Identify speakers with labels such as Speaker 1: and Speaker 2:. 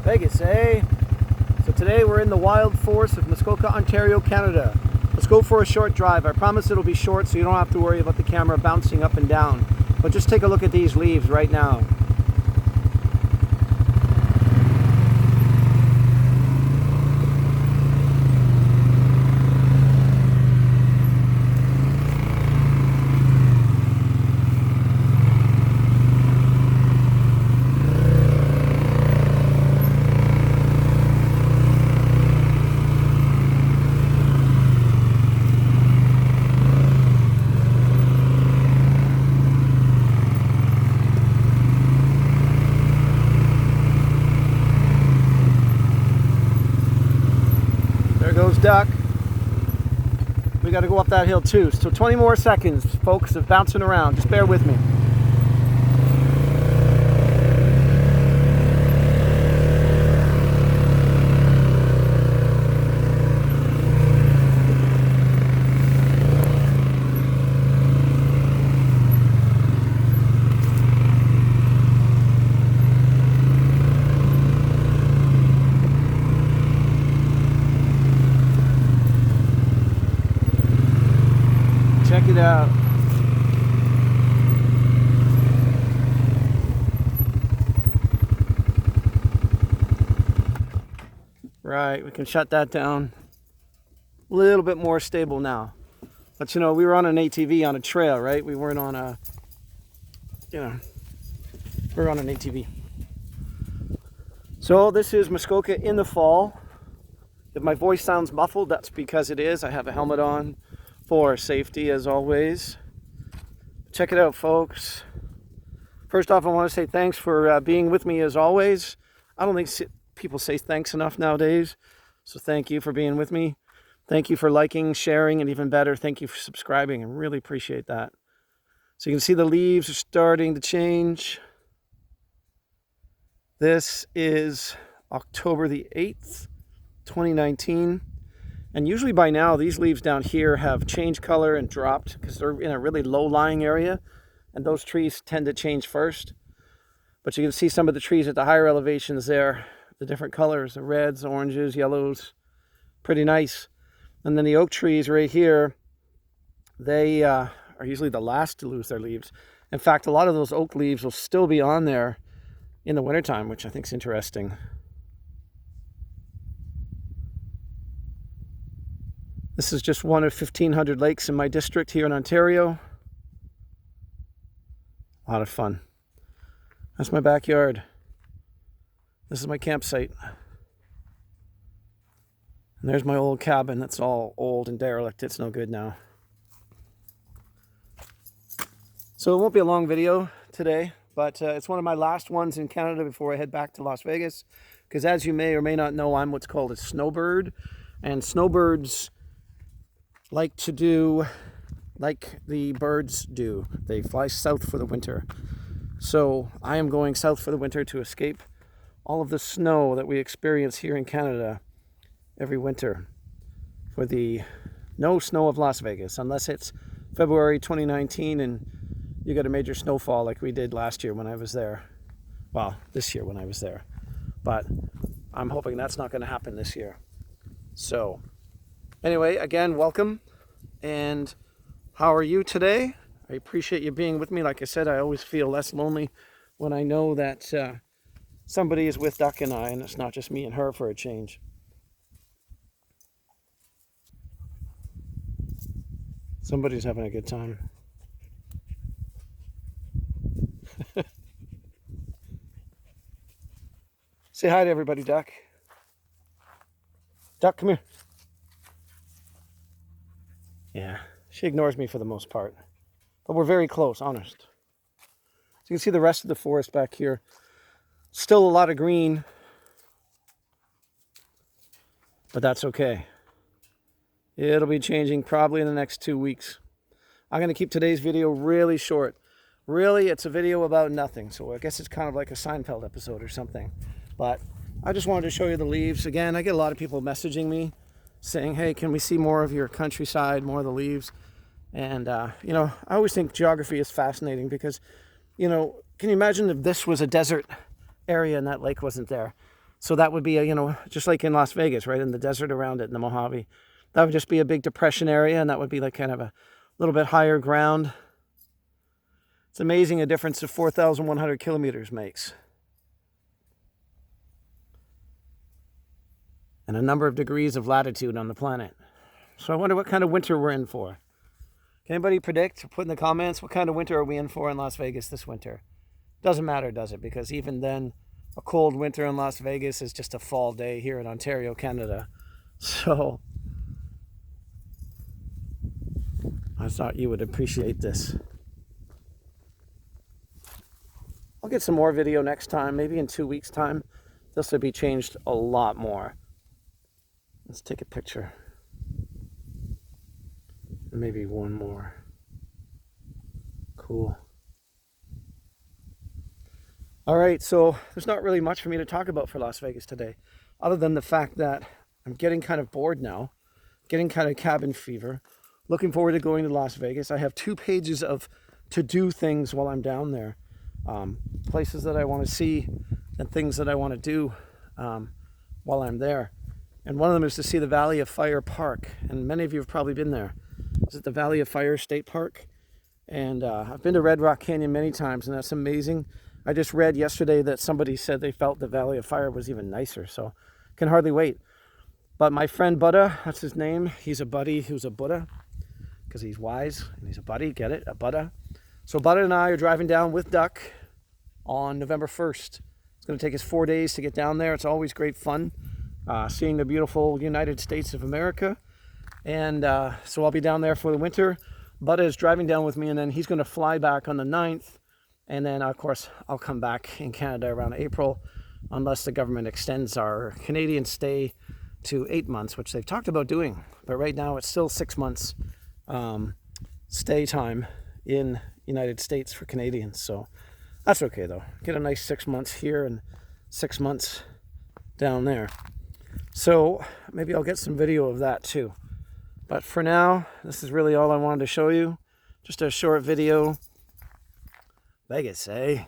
Speaker 1: Vegas, eh? So today we're in the wild forest of Muskoka, Ontario, Canada. Let's go for a short drive. I promise it'll be short so you don't have to worry about the camera bouncing up and down. But just take a look at these leaves right now. Duck. We got to go up that hill too. So 20 more seconds, folks, of bouncing around. Just bear with me. Check it out. Right, we can shut that down. A little bit more stable now. But you know, we were on an ATV on a trail, right? We weren't on a, we were on an ATV. So this is Muskoka in the fall. If my voice sounds muffled, that's because it is. I have a helmet on for safety as always. Check it out, folks. First off, I want to say thanks for being with me as always. I don't think people say thanks enough nowadays, so thank you for being with me. Thank you for liking, sharing, and even better, thank you for subscribing. I really appreciate that. So you can see the leaves are starting to change. This is October the 8th, 2019. And usually by now, these leaves down here have changed color and dropped because they're in a really low-lying area. And those trees tend to change first. But you can see some of the trees at the higher elevations there, the different colors, the reds, oranges, yellows. Pretty nice. And then the oak trees right here, they are usually the last to lose their leaves. In fact, a lot of those oak leaves will still be on there in the wintertime, which I think is interesting. This is just one of 1,500 lakes in my district here in Ontario. A lot of fun. That's my backyard. This is my campsite. And there's my old cabin that's all old and derelict. It's no good now. So it won't be a long video today, but it's one of my last ones in Canada before I head back to Las Vegas. Because as you may or may not know, I'm what's called a snowbird. And snowbirds like to do like the birds do. They fly south for the winter. So I am going south for the winter to escape all of the snow that we experience here in Canada every winter for the no snow of Las Vegas, unless it's February 2019 and you get a major snowfall like we did last year when I was there. Well, this year when I was there. But I'm hoping that's not going to happen this year. So anyway, again, welcome. And how are you today? I appreciate you being with me. Like I said, I always feel less lonely when I know that somebody is with Duck and I, and it's not just me and her for a change. Somebody's having a good time. Say hi to everybody, Duck. Duck, come here. Yeah, she ignores me for the most part. But we're very close, honest. So you can see the rest of the forest back here. Still a lot of green. But that's okay. It'll be changing probably in the next 2 weeks. I'm going to keep today's video really short. Really, it's a video about nothing. So I guess it's kind of like a Seinfeld episode or something. But I just wanted to show you the leaves. Again, I get a lot of people messaging me saying, hey, can we see more of your countryside, more of the leaves? And, I always think geography is fascinating because, can you imagine if this was a desert area and that lake wasn't there? So that would be, you know, just like in Las Vegas, right in the desert around it in the Mojave. That would just be a big depression area, and that would be like kind of a little bit higher ground. It's amazing a difference of 4,100 kilometers makes. And a number of degrees of latitude on the planet. So I wonder what kind of winter we're in for. Can anybody predict or put in the comments what kind of winter are we in for in Las Vegas this winter? Doesn't matter, does it? Because even then, a cold winter in Las Vegas is just a fall day here in Ontario, Canada. So I thought you would appreciate this. I'll get some more video next time, maybe in 2 weeks' time. This will be changed a lot more. Let's take a picture. Maybe one more. Cool. All right, so there's not really much for me to talk about for Las Vegas today, other than the fact that I'm getting kind of bored now, getting kind of cabin fever. Looking forward to going to Las Vegas. I have 2 pages of to-do things while I'm down there. Places that I want to see and things that I want to do while I'm there. And one of them is to see the Valley of Fire Park. And many of you have probably been there. It's at the Valley of Fire State Park. And I've been to Red Rock Canyon many times, and that's amazing. I just read yesterday that somebody said they felt the Valley of Fire was even nicer, so can hardly wait. But my friend Buddha, that's his name. He's a buddy who's a Buddha, because he's wise, and he's a buddy, get it? A Buddha. So Buddha and I are driving down with Duck on November 1st. It's going to take us 4 days to get down there. It's always great fun seeing the beautiful United States of America. And so I'll be down there for the winter. Buddha is driving down with me, and then he's going to fly back on the 9th. And then, of course, I'll come back in Canada around April, unless the government extends our Canadian stay to 8 months, which they've talked about doing. But right now, it's still 6 months stay time in United States for Canadians. So that's okay, though. Get a nice 6 months here and 6 months down there. So maybe I'll get some video of that, too. But for now, this is really all I wanted to show you. Just a short video. Vegas, eh?